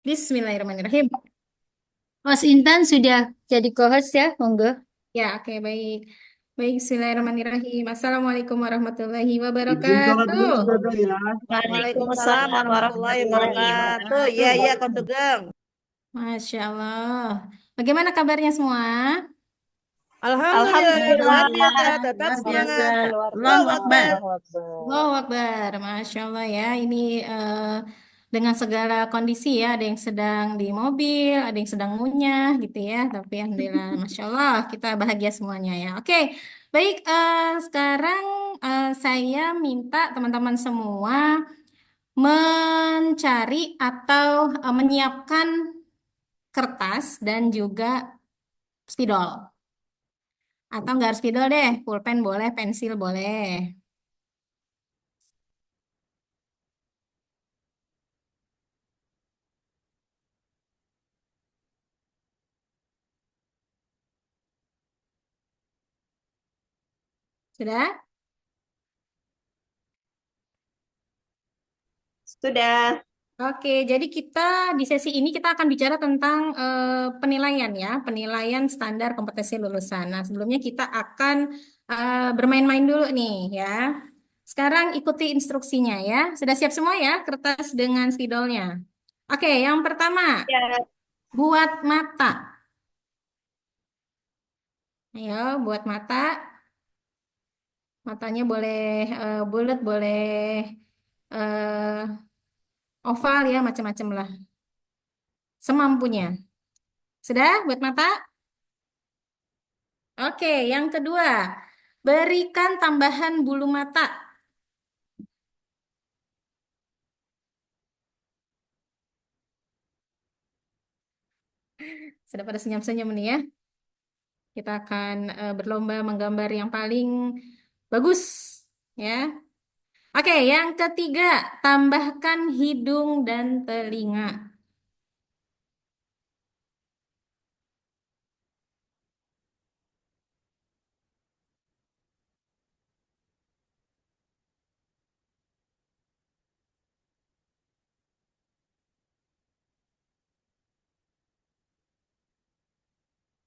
Bismillahirrahmanirrahim. Mas Intan sudah jadi co-host ya, monggo. Ya, oke, baik. Baik, Bismillahirrahmanirrahim. Assalamualaikum warahmatullahi Izin sholat dulu wabarakatuh. Saudara ya. Waalaikumsalam Waalaikumsalam warahmatullahi warahmatullahi wabarakatuh. Iya, wabarakatuh. iya, Kak Sugeng. Masya Allah. Bagaimana kabarnya semua? Alhamdulillah, luar biasa. Alhamdulillah, Tetap luar biasa, semangat. luar Allahu biasa. Akbar. Allahu Akbar. Allahu Akbar. Masya Allah ya. Ini dengan segala kondisi ya. Ada yang sedang di mobil, ada yang sedang ngunyah gitu ya. Tapi Alhamdulillah, Masya Allah, kita bahagia semuanya ya. Oke, baik. Sekarang saya minta teman-teman semua mencari atau menyiapkan kertas dan juga spidol. Atau nggak harus spidol deh, pulpen boleh, pensil boleh. Sudah? Sudah. Oke, jadi kita di sesi ini kita akan bicara tentang penilaian ya, penilaian standar kompetensi lulusan. Nah, sebelumnya kita akan bermain-main dulu nih ya. Sekarang ikuti instruksinya ya. Sudah siap semua ya, kertas dengan spidolnya. Oke, yang pertama, Ya. buat mata. Ayo, buat mata. Matanya boleh bulat, boleh eh, oval ya, macam-macam lah. Semampunya. Sudah buat mata? Oke, yang kedua, berikan tambahan bulu mata. Sudah pada senyum-senyum nih ya. Kita akan berlomba menggambar yang paling bagus, ya. Oke, yang ketiga, tambahkan hidung dan telinga.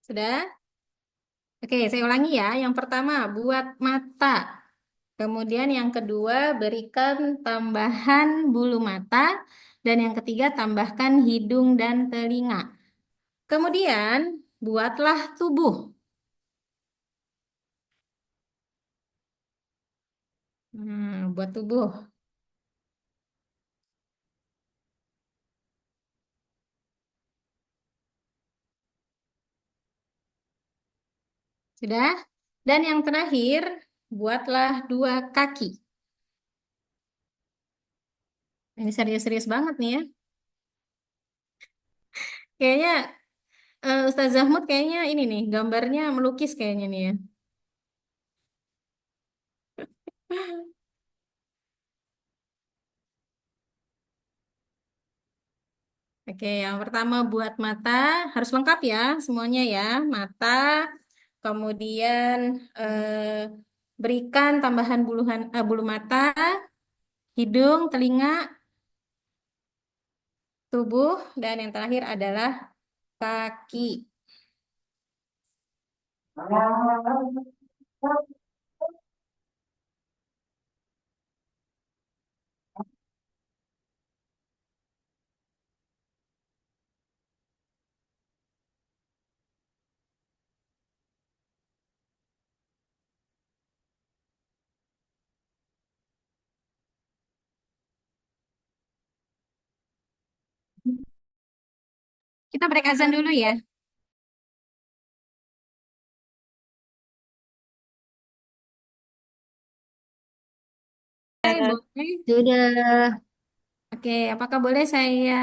Sudah? Oke, saya ulangi ya. Yang pertama, buat mata. Kemudian yang kedua, berikan tambahan bulu mata. Dan yang ketiga, tambahkan hidung dan telinga. Kemudian, buatlah tubuh. Buat tubuh. Sudah? Dan yang terakhir, buatlah dua kaki. Ini serius-serius banget nih ya. Kayaknya Ustaz Zahmud kayaknya ini nih, gambarnya melukis kayaknya nih ya. Oke, yang pertama buat mata, harus lengkap ya semuanya ya. Mata, kemudian berikan tambahan bulu mata, hidung, telinga, tubuh, dan yang terakhir adalah kaki. Kita break azan dulu ya. Oke, boleh. Sudah. Oke, apakah boleh saya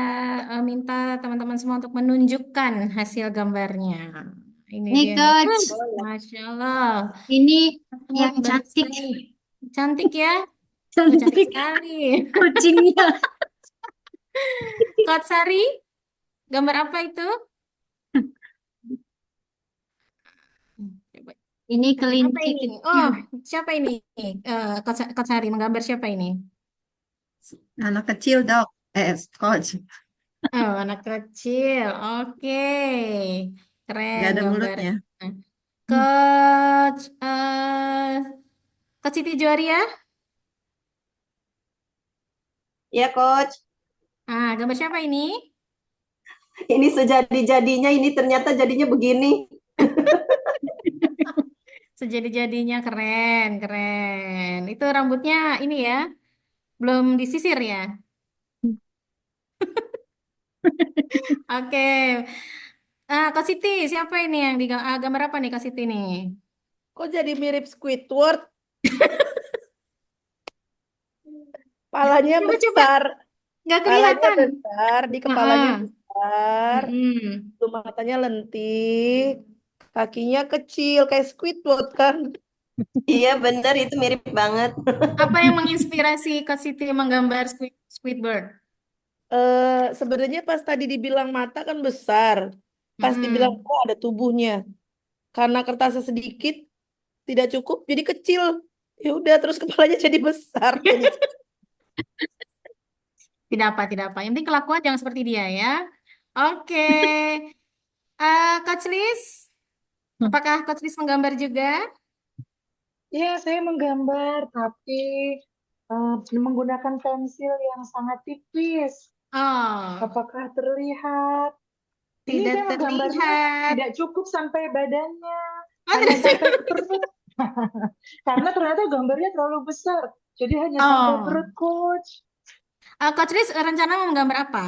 minta teman-teman semua untuk menunjukkan hasil gambarnya? Ini Nih dia nih. coach, Masya Allah. ini Mood yang baik cantik, sekali. Cantik ya? Oh, cantik cantik sekali. kucingnya. Kak Sari, gambar apa itu? Coba. Ini Apa ini? kelincinya. Oh, siapa ini? Kak Sari menggambar siapa ini? Anak kecil dok. Coach. Oh, anak kecil. Oke. Keren Nggak ada gambarnya. mulutnya. Hmm. Coach, Coach Siti Juaria. Ya, Coach. Gambar siapa ini? Ini sejadi-jadinya, ini ternyata jadinya begini. Sejadi-jadinya keren, keren. Itu rambutnya ini ya, belum disisir ya. Oke. Kak Siti, siapa ini yang di gambar apa nih Kak Siti nih? Kok jadi mirip Squidward? Palanya Coba-coba, besar. nggak Palanya kelihatan. besar, di kepalanya Heeh. besar. Mm-mm. Tuh matanya lentik. Kakinya kecil kayak Squidward kan. Iya benar itu mirip banget. Apa yang menginspirasi Kak Siti menggambar Squidward? Sebenarnya pas tadi dibilang mata kan besar. Pas dibilang Mm-mm. kok ada tubuhnya. Karena kertasnya sedikit, tidak cukup, jadi kecil. Ya udah, terus kepalanya jadi besar. Jadi Tidak apa, tidak apa. Yang penting kelakuan jangan seperti dia ya. Oke. Coach Liz, apakah Coach Liz menggambar juga? Ya, saya menggambar, tapi menggunakan pensil yang sangat tipis. Oh, Apakah terlihat? Ini tidak saya menggambarnya terlihat. tidak cukup sampai badannya, Oh, hanya tidak sampai terlihat. ke perut. Karena ternyata gambarnya terlalu besar, jadi hanya sampai Oh, perut, Coach. Coach Liz rencana mau menggambar apa?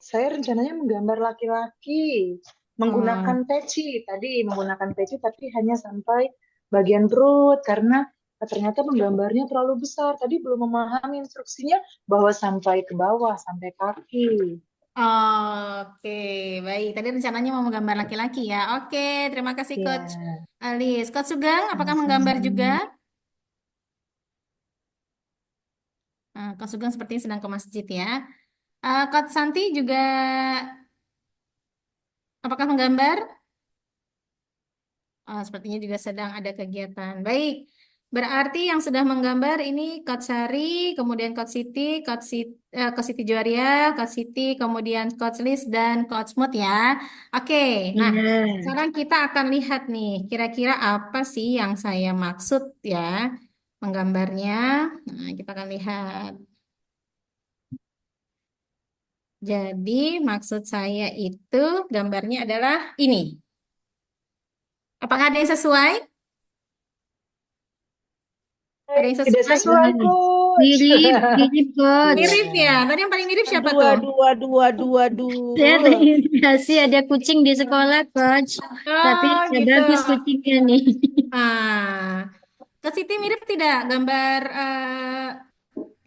Saya rencananya menggambar laki-laki menggunakan Oh, peci. Tadi menggunakan peci, tapi hanya sampai bagian perut karena ternyata menggambarnya terlalu besar. Tadi belum memahami instruksinya bahwa sampai ke bawah, sampai kaki. oke, baik. Tadi rencananya mau menggambar laki-laki ya. Oke, terima kasih Coach Ya, Alice. Coach Sugeng, apakah sama-sama. menggambar juga? Coach Sugeng sepertinya sedang ke masjid ya. Coach Santi juga, apakah menggambar? Sepertinya juga sedang ada kegiatan. Baik, berarti yang sudah menggambar ini Coach Sari, kemudian Coach Siti Juaria, Coach Siti, kemudian Coach Liz dan Coach Mut ya. Oke, nah Iya. sekarang kita akan lihat nih, kira-kira apa sih yang saya maksud ya menggambarnya. Nah, kita akan lihat. Jadi maksud saya itu gambarnya adalah ini. Apakah ada yang sesuai? Ada yang Tidak sesuai? sesuai, Wah, Coach. mirip, mirip coach. Mirip ya. Iya. Tadi yang paling mirip siapa aduh, tuh? aduh, aduh, aduh, Saya aduh. terinspirasi ada kucing di sekolah, coach. Tapi Oh, nggak gitu. bagus kucingnya nih. Kak Siti mirip tidak gambar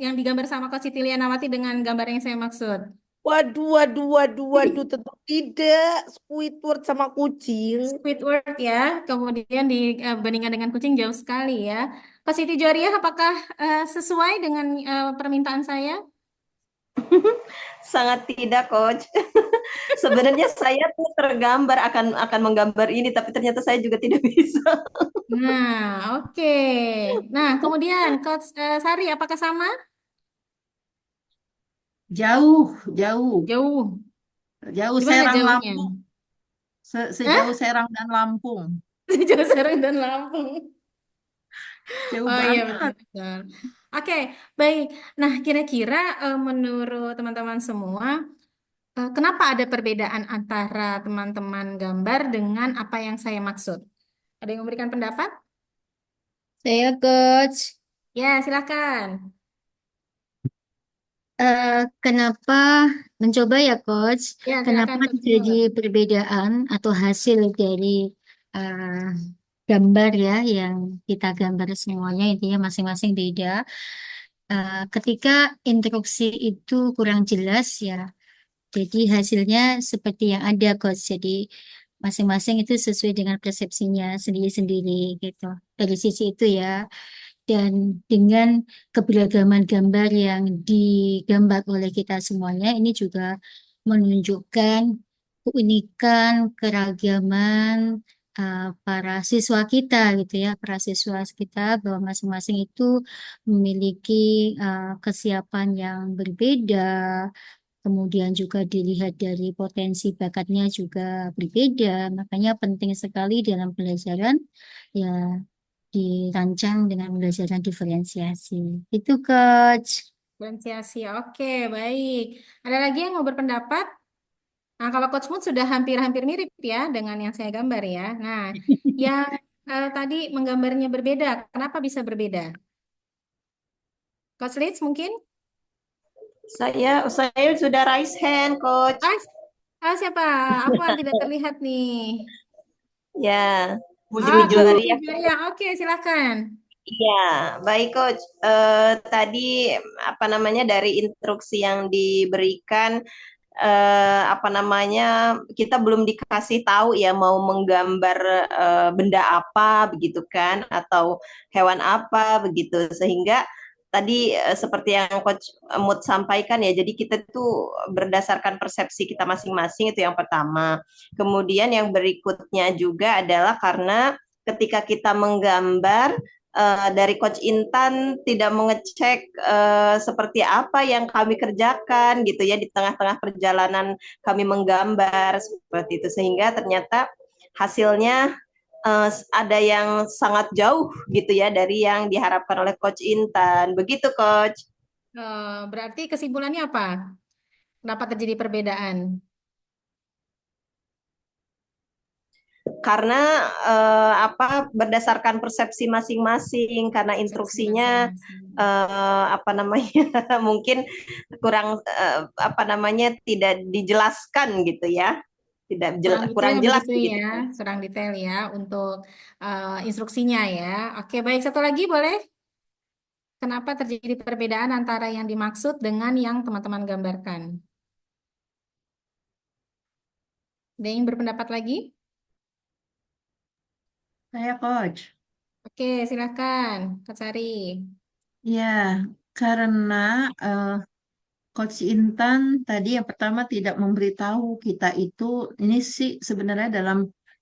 yang digambar sama Kak Siti Lianawati dengan gambar yang saya maksud? Waduh, waduh, waduh, waduh, tentu tidak. Squidward sama kucing. Squidward ya, kemudian dibandingkan dengan kucing jauh sekali ya. Kak Siti Joria, apakah sesuai dengan permintaan saya? Sangat tidak, Coach. Sebenarnya saya tuh tergambar akan menggambar ini, tapi ternyata saya juga tidak bisa. Nah, oke. Nah, kemudian Coach Sari, apakah sama? Jauh, jauh, Jauh. jauh Gimana Serang jauhnya? Lampung, sejauh Hah? Serang dan Lampung, Jauh Serang dan Lampung. jauh Oh iya betul banget. betul. Oke, baik. Nah, kira-kira menurut teman-teman semua, kenapa ada perbedaan antara teman-teman gambar dengan apa yang saya maksud? Ada yang memberikan pendapat? Saya coach. Ya, silakan. Kenapa mencoba ya coach? Ya, Kenapa silakan Coach jadi Nur. perbedaan atau hasil dari eh, gambar ya yang kita gambar semuanya intinya masing-masing beda. Ketika instruksi itu kurang jelas ya, jadi hasilnya seperti yang ada coach. Jadi masing-masing itu sesuai dengan persepsinya sendiri-sendiri gitu. Dari sisi itu ya. Dan dengan keberagaman gambar yang digambar oleh kita semuanya, ini juga menunjukkan keunikan, keragaman para siswa kita gitu ya, para siswa kita bahwa masing-masing itu memiliki kesiapan yang berbeda, kemudian juga dilihat dari potensi bakatnya juga berbeda. Makanya penting sekali dalam pelajaran ya dirancang dengan pelajaran diferensiasi. Itu Coach. Diferensiasi. Oke, baik. Ada lagi yang mau berpendapat? Nah, kalau Coach Mood sudah hampir-hampir mirip ya dengan yang saya gambar ya. Nah, yang tadi menggambarnya berbeda. Kenapa bisa berbeda? Coach Leeds mungkin? Saya sudah raise hand, Coach. Ah, siapa? Afwan tidak terlihat nih. Ya, Putri Ah, Coach Juaria. Siti Juaria. Oke, silakan. iya, baik Coach. Tadi apa namanya dari instruksi yang diberikan apa namanya kita belum dikasih tahu ya mau menggambar benda apa begitu kan atau hewan apa begitu sehingga tadi seperti yang Coach Mut sampaikan ya jadi kita tuh berdasarkan persepsi kita masing-masing itu yang pertama. Kemudian yang berikutnya juga adalah karena ketika kita menggambar dari Coach Intan tidak mengecek seperti apa yang kami kerjakan gitu ya di tengah-tengah perjalanan kami menggambar seperti itu sehingga ternyata hasilnya ada yang sangat jauh gitu ya dari yang diharapkan oleh Coach Intan. Begitu Coach. Berarti kesimpulannya apa? Kenapa terjadi perbedaan? Karena berdasarkan persepsi masing-masing karena Persepsi instruksinya masing-masing. apa namanya mungkin kurang apa namanya tidak dijelaskan gitu ya tidak Kurang kurang detail jelas begitu begitu. ya, kurang detail ya untuk instruksinya ya. Oke, baik. Satu lagi boleh? Kenapa terjadi perbedaan antara yang dimaksud dengan yang teman-teman gambarkan? Ada yang berpendapat lagi? Saya Coach. Oke, silakan, Kak Sari. Ya, karena Coach Intan tadi yang pertama tidak memberitahu kita itu ini sih sebenarnya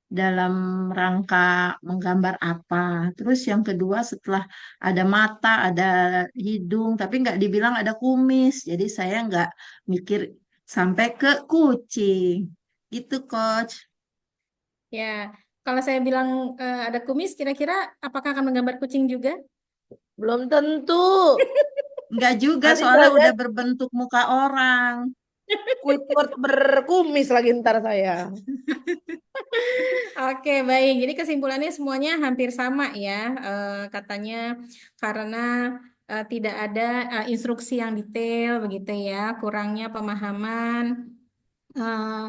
dalam rangka menggambar apa. Terus yang kedua setelah ada mata, ada hidung, tapi nggak dibilang ada kumis. Jadi saya nggak mikir sampai ke kucing. Gitu, Coach. Ya, kalau saya bilang ada kumis, kira-kira apakah akan menggambar kucing juga? Belum tentu. Nggak juga, Nanti soalnya saya udah berbentuk muka orang. Squidward berkumis lagi ntar saya. Oke, baik. Jadi kesimpulannya semuanya hampir sama ya. Katanya karena tidak ada instruksi yang detail begitu ya, kurangnya pemahaman eh,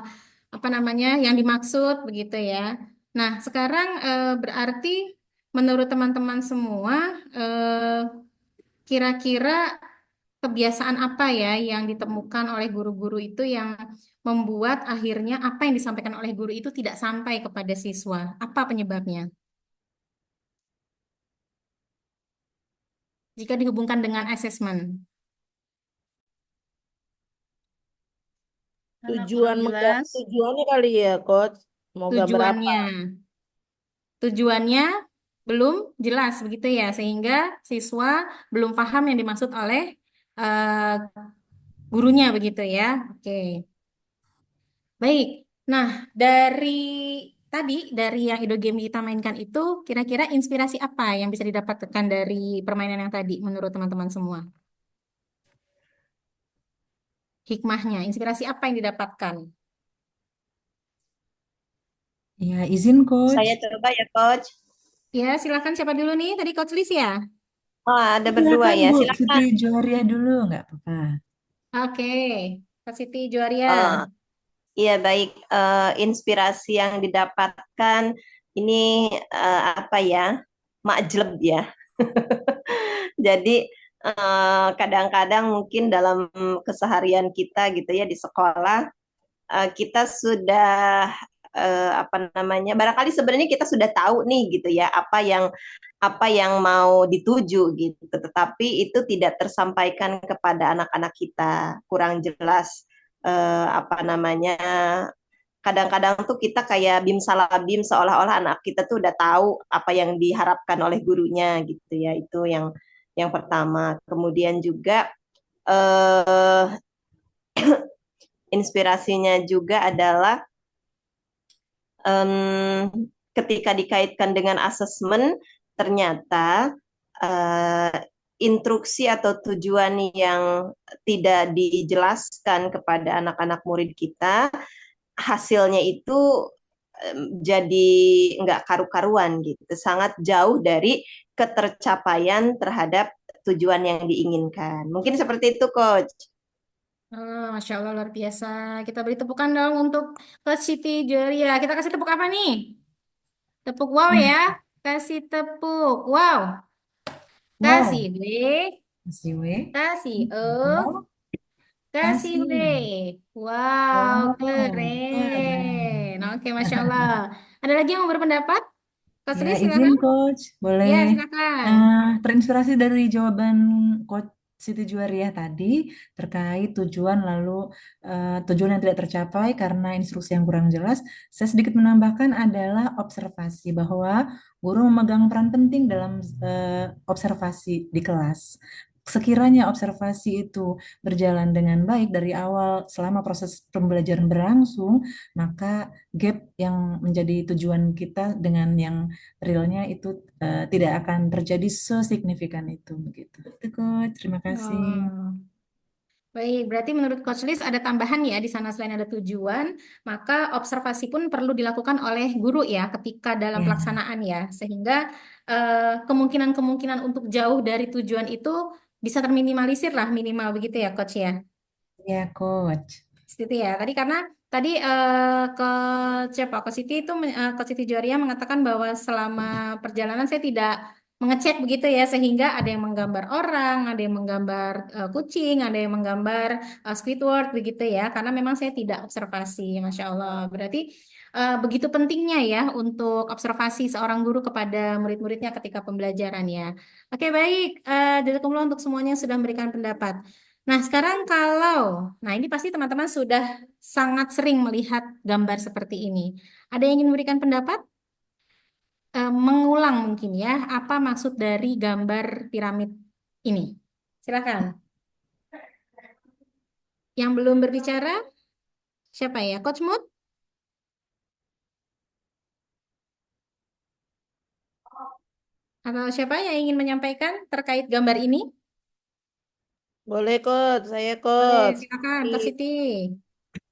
apa namanya yang dimaksud begitu ya. Nah, sekarang berarti menurut teman-teman semua eh, kira-kira kebiasaan apa ya yang ditemukan oleh guru-guru itu yang membuat akhirnya apa yang disampaikan oleh guru itu tidak sampai kepada siswa? Apa penyebabnya? Jika dihubungkan dengan asesmen. Karena kurang jelas. Tujuannya kali ya, Coach. Mau gambar apa? Tujuannya. Tujuannya belum jelas begitu ya, sehingga siswa belum paham yang dimaksud oleh eh, gurunya begitu ya. Oke. Baik. Nah, dari tadi dari yang Ido Game kita mainkan itu, kira-kira inspirasi apa yang bisa didapatkan dari permainan yang tadi menurut teman-teman semua? Hikmahnya, inspirasi apa yang didapatkan? Ya, izin Saya Coach. coba ya Coach. Ya, silakan siapa dulu nih? Tadi Coach Lis ya? Oh, ada berdua Silakan ya. Bu, Silakan. Siti Juaria dulu, nggak apa-apa. Oke, Kak Siti Juaria. Iya baik, inspirasi yang didapatkan ini apa ya, makjleb ya. Jadi kadang-kadang mungkin dalam keseharian kita gitu ya di sekolah kita sudah apa namanya, barangkali sebenarnya kita sudah tahu nih gitu ya apa yang mau dituju gitu, tetapi itu tidak tersampaikan kepada anak-anak kita, kurang jelas apa namanya kadang-kadang tuh kita kayak bim salah bim seolah-olah anak kita tuh udah tahu apa yang diharapkan oleh gurunya gitu ya itu yang pertama kemudian juga eh, inspirasinya juga adalah ketika dikaitkan dengan asesmen, ternyata eh, instruksi atau tujuan yang tidak dijelaskan kepada anak-anak murid kita, hasilnya itu jadi nggak karu-karuan gitu, sangat jauh dari ketercapaian terhadap tujuan yang diinginkan. Mungkin seperti itu, Coach. Oh, Masya Allah, luar biasa. Kita beri tepukan dong untuk Coach Siti Julia. Kita kasih tepuk apa nih? Tepuk wow Nah, ya. Kasih tepuk wow. Kasih wow. B. Kasih W. Kasih E. Wow. Kasih Kasih B. W. Wow, Wow. keren. Keren. Oke, Masya Allah. Ada lagi yang mau berpendapat? Coach Ya, Lee, izin silakan. Coach. Boleh. Ya, silakan. Terinspirasi dari jawaban Coach Siti Juwariah tadi terkait tujuan lalu tujuan yang tidak tercapai karena instruksi yang kurang jelas, saya sedikit menambahkan adalah observasi bahwa guru memegang peran penting dalam observasi di kelas. Sekiranya observasi itu berjalan dengan baik dari awal selama proses pembelajaran berlangsung, maka gap yang menjadi tujuan kita dengan yang realnya itu tidak akan terjadi sesignifikan itu begitu. Itu Coach, terima kasih. Oh. Baik, berarti menurut Coach Lis ada tambahan ya di sana selain ada tujuan, maka observasi pun perlu dilakukan oleh guru ya ketika dalam Ya, pelaksanaan ya, sehingga kemungkinan-kemungkinan untuk jauh dari tujuan itu bisa terminimalisir lah minimal begitu ya Coach ya. ya Coach. Siti ya. Tadi karena tadi ke siapa ke Siti itu ke Siti Juwaria mengatakan bahwa selama perjalanan saya tidak mengecek begitu ya sehingga ada yang menggambar orang, ada yang menggambar kucing, ada yang menggambar Squidward begitu ya. Karena memang saya tidak observasi, Masya Allah. Berarti begitu pentingnya ya untuk observasi seorang guru kepada murid-muridnya ketika pembelajaran ya. Oke baik, jazakumullah untuk semuanya yang sudah memberikan pendapat. Nah, sekarang nah ini pasti teman-teman sudah sangat sering melihat gambar seperti ini. Ada yang ingin memberikan pendapat? Mengulang mungkin ya, apa maksud dari gambar piramid ini? Silakan. Yang belum berbicara, siapa ya? Coach Mood? Atau siapa yang ingin menyampaikan terkait gambar ini? Boleh, Coach. Saya, Boleh, Coach. silakan, Coach Siti.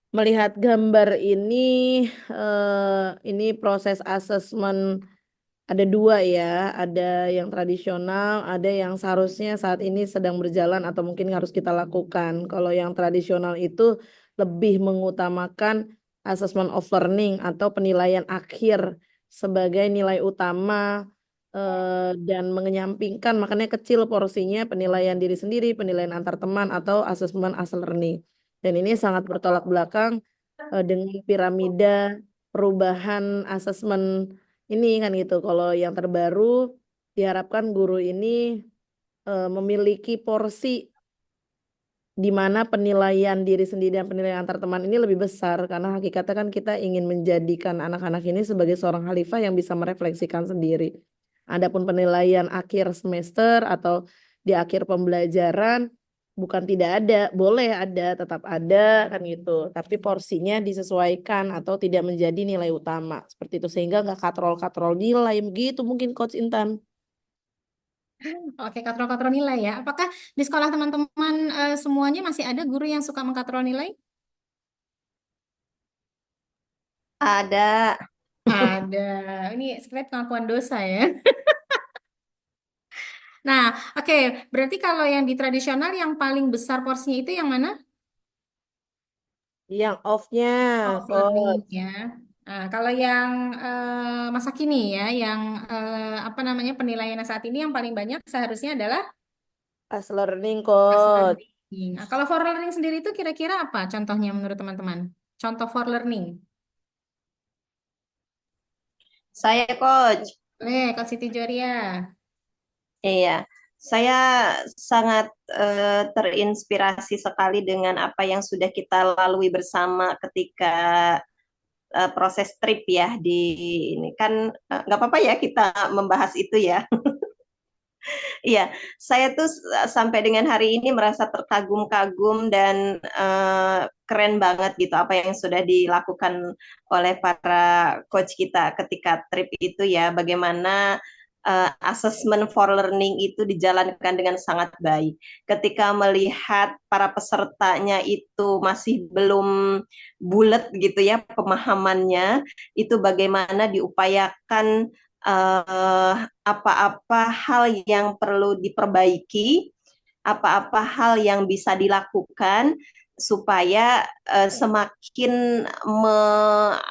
Melihat gambar ini proses asesmen ada dua ya, ada yang tradisional, ada yang seharusnya saat ini sedang berjalan atau mungkin harus kita lakukan. Kalau yang tradisional itu lebih mengutamakan assessment of learning atau penilaian akhir sebagai nilai utama dan menyampingkan, makanya kecil porsinya penilaian diri sendiri, penilaian antar teman atau assessment as learning. Dan ini sangat bertolak belakang dengan piramida perubahan asesmen ini kan gitu. Kalau yang terbaru diharapkan guru ini memiliki porsi di mana penilaian diri sendiri dan penilaian antar teman ini lebih besar karena hakikatnya kan kita ingin menjadikan anak-anak ini sebagai seorang khalifah yang bisa merefleksikan sendiri. Adapun penilaian akhir semester atau di akhir pembelajaran bukan tidak ada, boleh ada, tetap ada kan gitu. Tapi porsinya disesuaikan atau tidak menjadi nilai utama seperti itu sehingga nggak katrol-katrol nilai begitu mungkin Coach Intan. Oke, katrol-katrol nilai ya. Apakah di sekolah teman-teman semuanya masih ada guru yang suka mengkatrol nilai? Ada. Ada. Ini sebenarnya pengakuan dosa ya. Nah, oke. Berarti kalau yang di tradisional yang paling besar porsinya itu yang mana? Yang off-nya, Off learning Coach. ya. Nah, kalau yang masa kini ya, yang apa namanya penilaian saat ini yang paling banyak seharusnya adalah As learning, fast Coach. learning. Nah, kalau for learning sendiri itu kira-kira apa contohnya menurut teman-teman? Contoh for learning. Saya, Coach. Coach Siti Joria. Iya, saya sangat terinspirasi sekali dengan apa yang sudah kita lalui bersama ketika proses trip ya di ini kan nggak apa-apa ya kita membahas itu ya. Iya, saya tuh sampai dengan hari ini merasa terkagum-kagum dan keren banget gitu apa yang sudah dilakukan oleh para coach kita ketika trip itu ya. Bagaimana assessment for learning itu dijalankan dengan sangat baik. Ketika melihat para pesertanya itu masih belum bulat gitu ya pemahamannya, itu bagaimana diupayakan eh, apa-apa hal yang perlu diperbaiki, apa-apa hal yang bisa dilakukan supaya semakin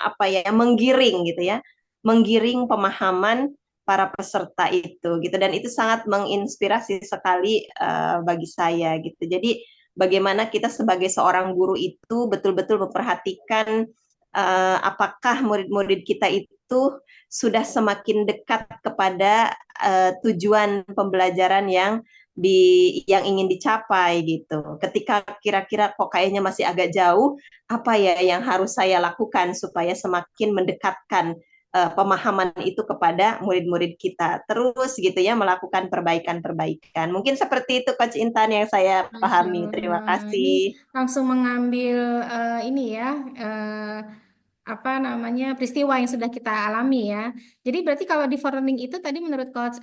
apa ya menggiring gitu ya, menggiring pemahaman para peserta itu gitu dan itu sangat menginspirasi sekali bagi saya gitu. Jadi bagaimana kita sebagai seorang guru itu betul-betul memperhatikan apakah murid-murid kita itu sudah semakin dekat kepada tujuan pembelajaran yang ingin dicapai gitu. Ketika kira-kira kok kayaknya masih agak jauh, apa ya yang harus saya lakukan supaya semakin mendekatkan pemahaman itu kepada murid-murid kita. Terus gitu ya melakukan perbaikan-perbaikan. Mungkin seperti itu Coach Intan yang saya Masya pahami. Terima Allah. Ini kasih. langsung mengambil ini ya, apa namanya peristiwa yang sudah kita alami ya. Jadi berarti kalau di learning itu tadi menurut Coach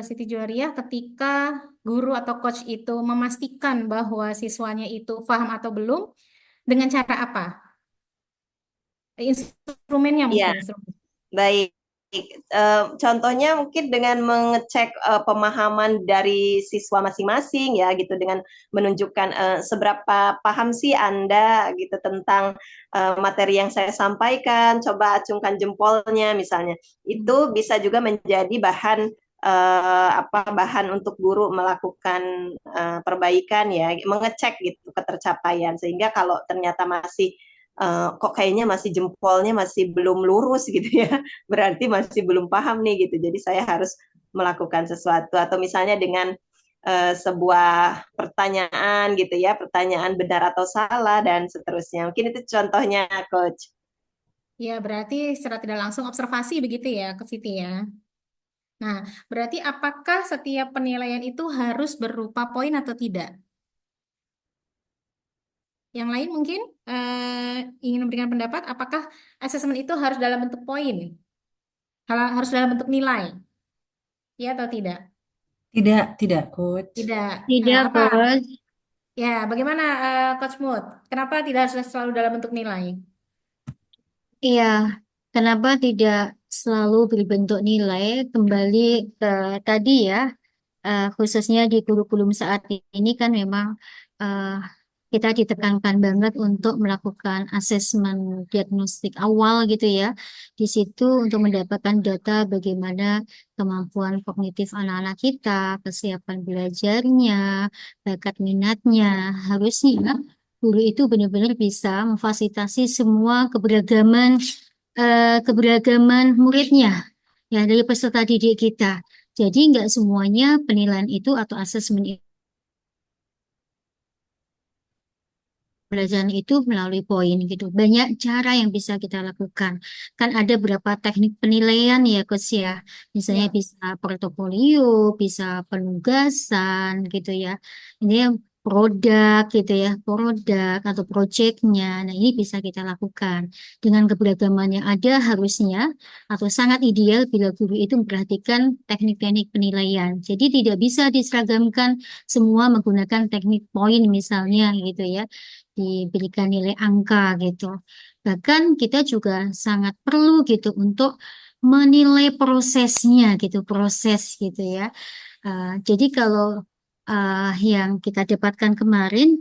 Siti Juwariah, ketika guru atau coach itu memastikan bahwa siswanya itu paham atau belum, dengan cara apa? Instrumennya Iya, mungkin instrumen. baik. Contohnya mungkin dengan mengecek pemahaman dari siswa masing-masing ya gitu dengan menunjukkan seberapa paham sih Anda gitu tentang materi yang saya sampaikan, coba acungkan jempolnya misalnya. Itu bisa juga menjadi bahan bahan untuk guru melakukan perbaikan ya, mengecek gitu ketercapaian sehingga kalau ternyata masih kok kayaknya masih jempolnya masih belum lurus gitu ya, berarti masih belum paham nih gitu. Jadi saya harus melakukan sesuatu atau misalnya dengan sebuah pertanyaan gitu ya, pertanyaan benar atau salah dan seterusnya. Mungkin itu contohnya, Coach. Ya, berarti secara tidak langsung observasi begitu ya ke Siti ya. Nah, berarti apakah setiap penilaian itu harus berupa poin atau tidak? Yang lain mungkin ingin memberikan pendapat, apakah asesmen itu harus dalam bentuk poin? Harus dalam bentuk nilai? Ya atau tidak? Tidak, Coach. Tidak. Tidak, Apa? Coach. Ya, bagaimana Coach Mood? Kenapa tidak harus selalu dalam bentuk nilai? Iya, kenapa tidak selalu berbentuk nilai? Kembali ke tadi ya, khususnya di kurikulum saat ini kan memang eh, kita ditekankan banget untuk melakukan asesmen diagnostik awal gitu ya. Di situ untuk mendapatkan data bagaimana kemampuan kognitif anak-anak kita, kesiapan belajarnya, bakat minatnya. Harusnya guru itu benar-benar bisa memfasilitasi semua keberagaman muridnya ya dari peserta didik kita. Jadi nggak semuanya penilaian itu atau asesmen pembelajaran itu melalui poin gitu. Banyak cara yang bisa kita lakukan. Kan ada beberapa teknik penilaian ya, Coach ya. Misalnya Ya. bisa portofolio, bisa penugasan gitu ya. Ini yang produk gitu ya, produk atau proyeknya. Nah, ini bisa kita lakukan. Dengan keberagaman yang ada harusnya atau sangat ideal bila guru itu memperhatikan teknik-teknik penilaian. Jadi tidak bisa diseragamkan semua menggunakan teknik poin misalnya gitu ya diberikan nilai angka gitu. Bahkan kita juga sangat perlu gitu untuk menilai prosesnya gitu, proses gitu ya. Jadi kalau yang kita dapatkan kemarin,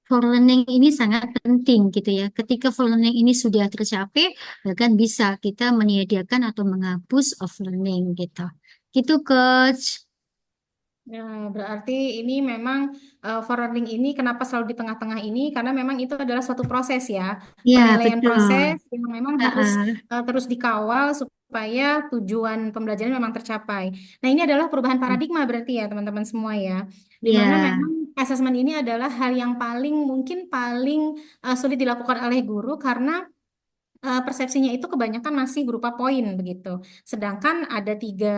for learning ini sangat penting gitu ya. Ketika for learning ini sudah tercapai, bahkan bisa kita menyediakan atau menghapus off learning gitu. Gitu, Coach. Ya, berarti ini memang forwarding ini kenapa selalu di tengah-tengah ini? Karena memang itu adalah suatu proses ya, Ya, penilaian proses betul. yang memang harus Ah, terus dikawal supaya tujuan pembelajaran memang tercapai. Nah, ini adalah perubahan paradigma berarti ya teman-teman semua ya, di mana ya, memang asesmen ini adalah hal yang paling mungkin paling sulit dilakukan oleh guru karena persepsinya itu kebanyakan masih berupa poin begitu. Sedangkan ada tiga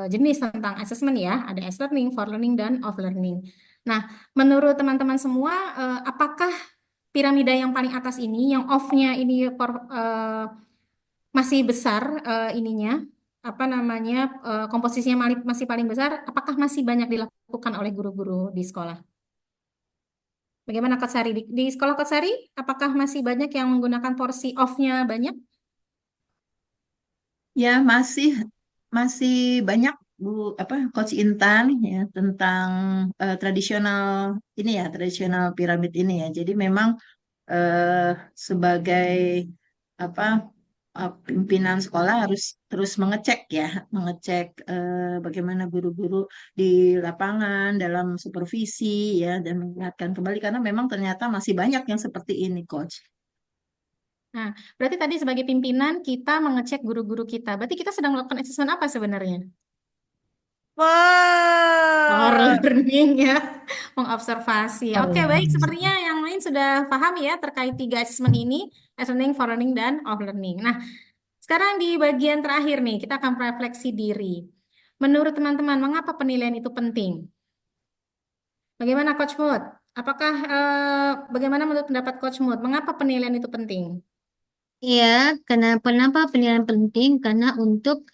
jenis tentang asesmen ya, ada S-learning, for learning, dan off learning. Nah, menurut teman-teman semua, apakah piramida yang paling atas ini, yang off-nya ini masih besar ininya, apa namanya, komposisinya masih paling besar, apakah masih banyak dilakukan oleh guru-guru di sekolah? Bagaimana Kak Sari? Di sekolah Kak Sari, apakah masih banyak yang menggunakan porsi off-nya banyak? Ya, masih masih banyak Bu apa Coach Intan ya tentang tradisional ini ya, tradisional piramid ini ya. Jadi memang eh, sebagai apa pimpinan sekolah harus terus mengecek ya, mengecek bagaimana guru-guru di lapangan dalam supervisi ya dan mengingatkan kembali karena memang ternyata masih banyak yang seperti ini, Coach. Nah, berarti tadi sebagai pimpinan kita mengecek guru-guru kita. Berarti kita sedang melakukan asesmen apa sebenarnya? For Wah, learning ya, mengobservasi. Oke, baik. Learning. Sepertinya yang lain sudah paham ya terkait tiga asesmen ini, learning, for learning, dan off learning. Nah, sekarang di bagian terakhir nih, kita akan refleksi diri. Menurut teman-teman, mengapa penilaian itu penting? Bagaimana Coach Mood? Apakah bagaimana menurut pendapat Coach Mood? Mengapa penilaian itu penting? Iya, kenapa penilaian penting? Karena untuk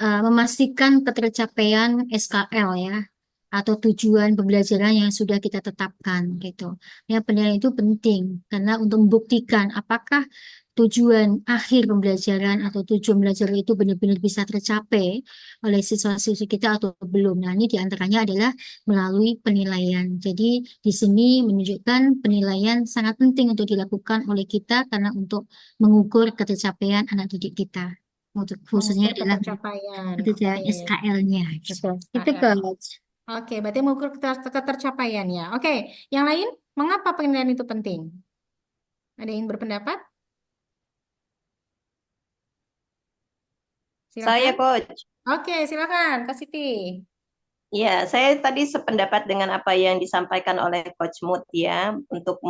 memastikan ketercapaian SKL ya, atau tujuan pembelajaran yang sudah kita tetapkan gitu. Ya, penilaian itu penting karena untuk membuktikan apakah tujuan akhir pembelajaran atau tujuan belajar itu benar-benar bisa tercapai oleh siswa-siswi kita atau belum. Nah, ini diantaranya adalah melalui penilaian. Jadi, di sini menunjukkan penilaian sangat penting untuk dilakukan oleh kita karena untuk mengukur ketercapaian anak didik kita. Untuk khususnya Mengukur adalah ketercapaian. ketercapaian Oke. SKL-nya gitu. Itu SKL. Coach. Oke, berarti mengukur ketercapaian ya. Oke, yang lain, mengapa penilaian itu penting? Ada yang berpendapat? Saya Silakan. Coach. Oke, silakan, Kak Siti. Ya, saya tadi sependapat dengan apa yang disampaikan oleh Coach Mut ya untuk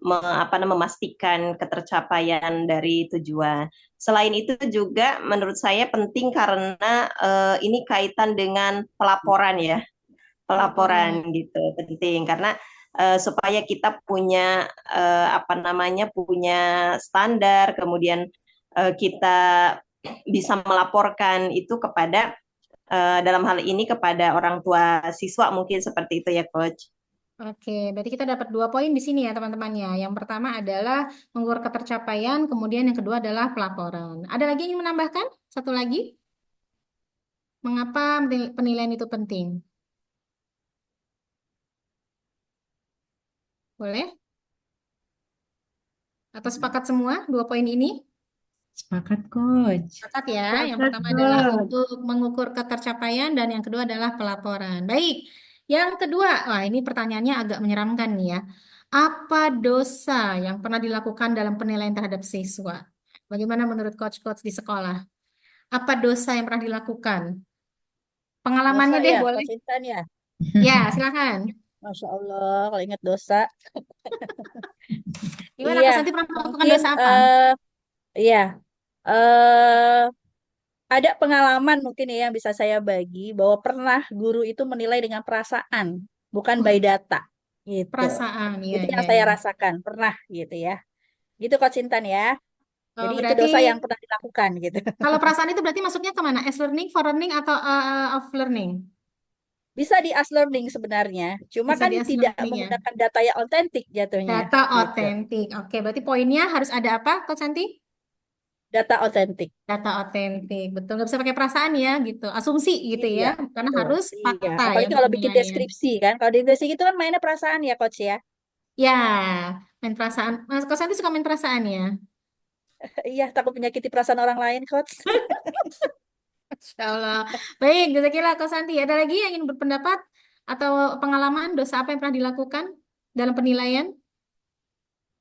memastikan ketercapaian dari tujuan. Selain itu juga menurut saya penting karena ini kaitan dengan pelaporan ya, pelaporan gitu penting karena supaya kita punya punya standar, kemudian kita bisa melaporkan itu kepada dalam hal ini kepada orang tua siswa mungkin seperti itu ya Coach. Oke, berarti kita dapat 2 poin di sini ya teman-temannya. Yang pertama adalah mengukur ketercapaian, kemudian yang kedua adalah pelaporan. Ada lagi yang ingin menambahkan? Satu lagi, mengapa penilaian itu penting? Boleh? Atau sepakat semua 2 poin ini? Sepakat, Coach. Sepakat ya. Yang Sepakat, pertama adalah Coach. untuk mengukur ketercapaian dan yang kedua adalah pelaporan. Baik. Yang kedua, wah ini pertanyaannya agak menyeramkan nih ya. Apa dosa yang pernah dilakukan dalam penilaian terhadap siswa? Bagaimana menurut coach-coach di sekolah? Apa dosa yang pernah dilakukan? Pengalamannya Dosa deh ya, boleh. Coach Intan ya. Ya, silakan. Masya Allah, kalau ingat dosa. Gimana Iya, Kak Santi pernah melakukan mungkin dosa apa? iya. eh ada pengalaman mungkin ya yang bisa saya bagi bahwa pernah guru itu menilai dengan perasaan, bukan by data gitu. Perasaan, ya, Itu yang ya, saya ya. rasakan, pernah gitu ya. Gitu Coach Intan ya. Oh, Jadi itu berarti dosa yang pernah dilakukan gitu. kalau perasaan itu berarti masuknya kemana? S-learning, for learning, atau off learning? Bisa di as learning sebenarnya, cuma Bisa kan di tidak S-learning ya. menggunakan data yang otentik jatuhnya Data gitu. otentik. Oke, berarti poinnya harus ada apa, Coach Santi? Data otentik. Data otentik. Betul, nggak bisa pakai perasaan ya, gitu. Asumsi gitu ya, Iya, karena betul. harus Iya, fakta ya apalagi untuk kalau bikin penilaian. deskripsi kan. Kalau di deskripsi itu kan mainnya perasaan ya, Coach ya. Ya, main perasaan. Mas Coach Santi suka main perasaan ya? Iya, takut menyakiti perasaan orang lain, Coach. Insya Allah. Baik, jazakallah Coach Santi. Ada lagi yang ingin berpendapat atau pengalaman dosa apa yang pernah dilakukan dalam penilaian?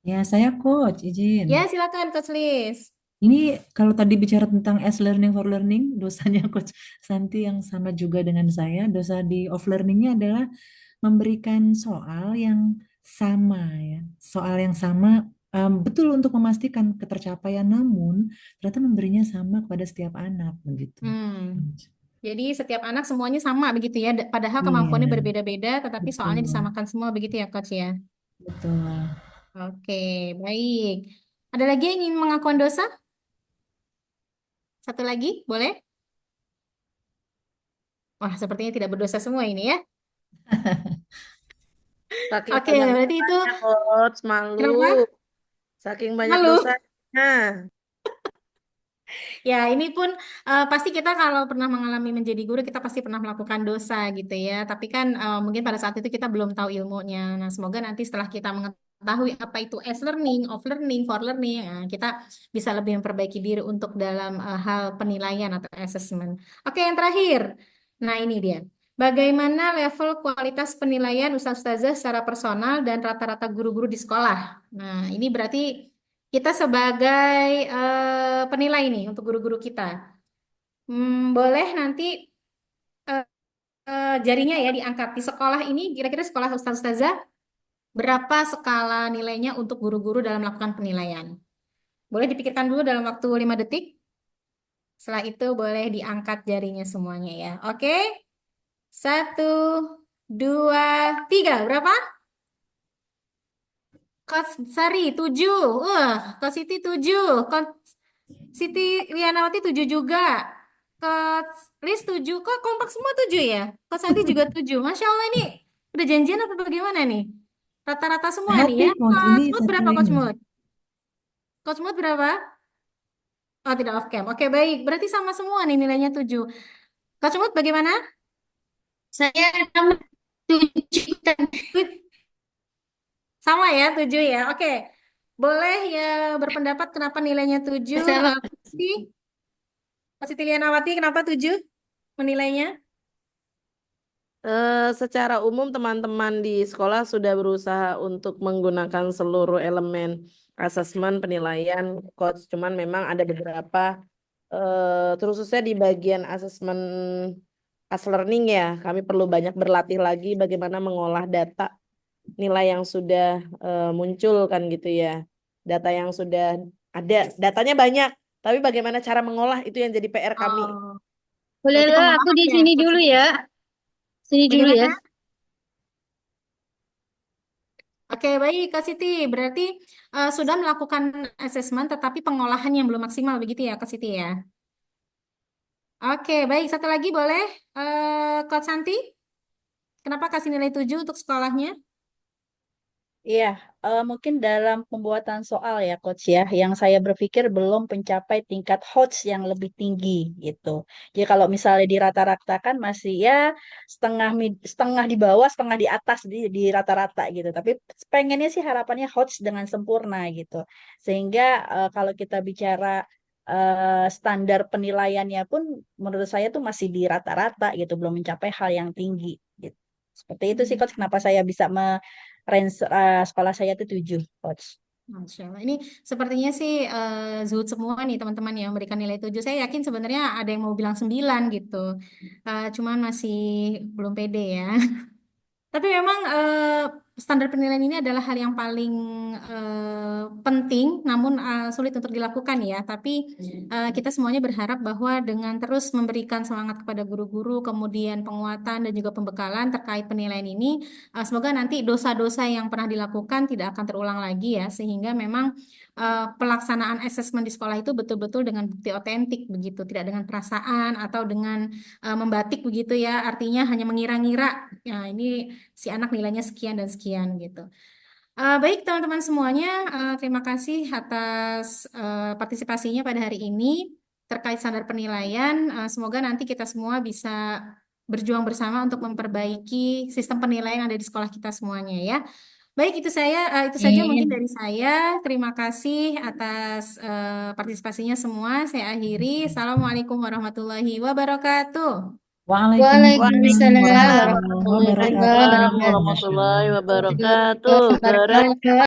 Ya, saya Coach, izin. Ya, silakan Coach Lis. Ini kalau tadi bicara tentang S-learning for learning, dosanya Coach Santi yang sama juga dengan saya. Dosa di off learningnya adalah memberikan soal yang sama ya. Soal yang sama betul untuk memastikan ketercapaian, namun ternyata memberinya sama kepada setiap anak begitu. Hmm. Jadi setiap anak semuanya sama begitu ya, padahal kemampuannya Iya, berbeda-beda, tetapi soalnya betul, disamakan semua begitu ya, Coach ya. betul. Oke, baik. Ada lagi yang ingin mengakuan dosa? Satu lagi, boleh? Wah, sepertinya tidak berdosa semua ini ya. Saking Oke, banyak berarti itu dosanya, Coach, malu. kenapa? Saking banyak Malu. dosanya. Ya, ini pun pasti kita kalau pernah mengalami menjadi guru, kita pasti pernah melakukan dosa gitu ya. Tapi kan mungkin pada saat itu kita belum tahu ilmunya. Nah, semoga nanti setelah kita mengetahui apa itu learning, off learning, for learning, kita bisa lebih memperbaiki diri untuk dalam hal penilaian atau assessment. Oke, yang terakhir. Nah, ini dia. Bagaimana level kualitas penilaian ustazah secara personal dan rata-rata guru-guru di sekolah? Nah, ini berarti kita sebagai penilai nih untuk guru-guru kita. Boleh nanti eh, jarinya ya diangkat. Di sekolah ini, kira-kira sekolah ustaz-ustazah, berapa skala nilainya untuk guru-guru dalam melakukan penilaian? Boleh dipikirkan dulu dalam waktu 5 detik. Setelah itu boleh diangkat jarinya semuanya ya. Oke? 1, 2, 3. Berapa? Coach Sari 7. Coach Siti 7. Coach Siti Lianawati 7 juga. Coach Liz 7. Kok kompak semua 7 ya? Coach Santi juga 7. Masya Allah ini udah janjian apa bagaimana nih? Rata-rata semua nih Happy, ya. Coach. Ini Coach Mood berapa sesuai Coach nih. Mood? Coach Mood berapa? Oh tidak off cam. Oke baik. Berarti sama semua nih nilainya 7. Coach Mood bagaimana? Saya sama 7 Sama ya 7 ya. Oke. Boleh ya berpendapat kenapa nilainya 7? sama. Coach Siti Lianawati kenapa 7 menilainya? Secara umum teman-teman di sekolah sudah berusaha untuk menggunakan seluruh elemen asesmen penilaian, Coach. Cuman memang ada beberapa, terkhususnya di bagian asesmen as learning ya, kami perlu banyak berlatih lagi bagaimana mengolah data nilai yang sudah muncul kan gitu ya. Data yang sudah ada, datanya banyak, tapi bagaimana cara mengolah itu yang jadi PR kami. Oh, Boleh berarti lah, aku pengolahan di ya, sini Coach dulu Siti. ya. Sini dulu ya. Bagaimana? Oke, baik, Kak Siti. Berarti sudah melakukan asesmen, tetapi pengolahan yang belum maksimal, begitu ya, Kak Siti ya? Oke, baik. Satu lagi boleh, Coach Santi? Kenapa kasih nilai 7 untuk sekolahnya? Iya, mungkin dalam pembuatan soal ya, Coach ya, yang saya berpikir belum mencapai tingkat HOTS yang lebih tinggi gitu. Jadi kalau misalnya di rata-ratakan masih ya setengah di bawah, setengah di atas di rata-rata gitu. Tapi pengennya sih harapannya HOTS dengan sempurna gitu. Sehingga kalau kita bicara standar penilaiannya pun menurut saya tuh masih di rata-rata gitu, belum mencapai hal yang tinggi gitu. Seperti itu sih, Coach, kenapa saya bisa range sekolah saya itu 7, Coach. Masya Allah. Ini sepertinya sih zuhud semua nih teman-teman yang memberikan nilai 7. Saya yakin sebenarnya ada yang mau bilang 9 gitu. Cuman masih belum pede ya. Tapi memang standar penilaian ini adalah hal yang paling penting, namun sulit untuk dilakukan ya. Tapi kita semuanya berharap bahwa dengan terus memberikan semangat kepada guru-guru, kemudian penguatan dan juga pembekalan terkait penilaian ini, semoga nanti dosa-dosa yang pernah dilakukan tidak akan terulang lagi ya, sehingga memang pelaksanaan asesmen di sekolah itu betul-betul dengan bukti otentik begitu, tidak dengan perasaan atau dengan membatik begitu ya, artinya hanya mengira-ngira. Ya, ini si anak nilainya sekian dan sekian gitu. Baik teman-teman semuanya, terima kasih atas partisipasinya pada hari ini terkait standar penilaian. Semoga nanti kita semua bisa berjuang bersama untuk memperbaiki sistem penilaian yang ada di sekolah kita semuanya ya. Baik, itu saja mungkin Amin. dari saya. Terima kasih atas partisipasinya semua. Saya akhiri. Assalamualaikum warahmatullahi wabarakatuh. Waalaikumsalam Waalaikumsalam warahmatullahi warahmatullahi Waalaikumsalam wabarakatuh. Masya warahmatullahi Allah. wabarakatuh. wabarakatuh.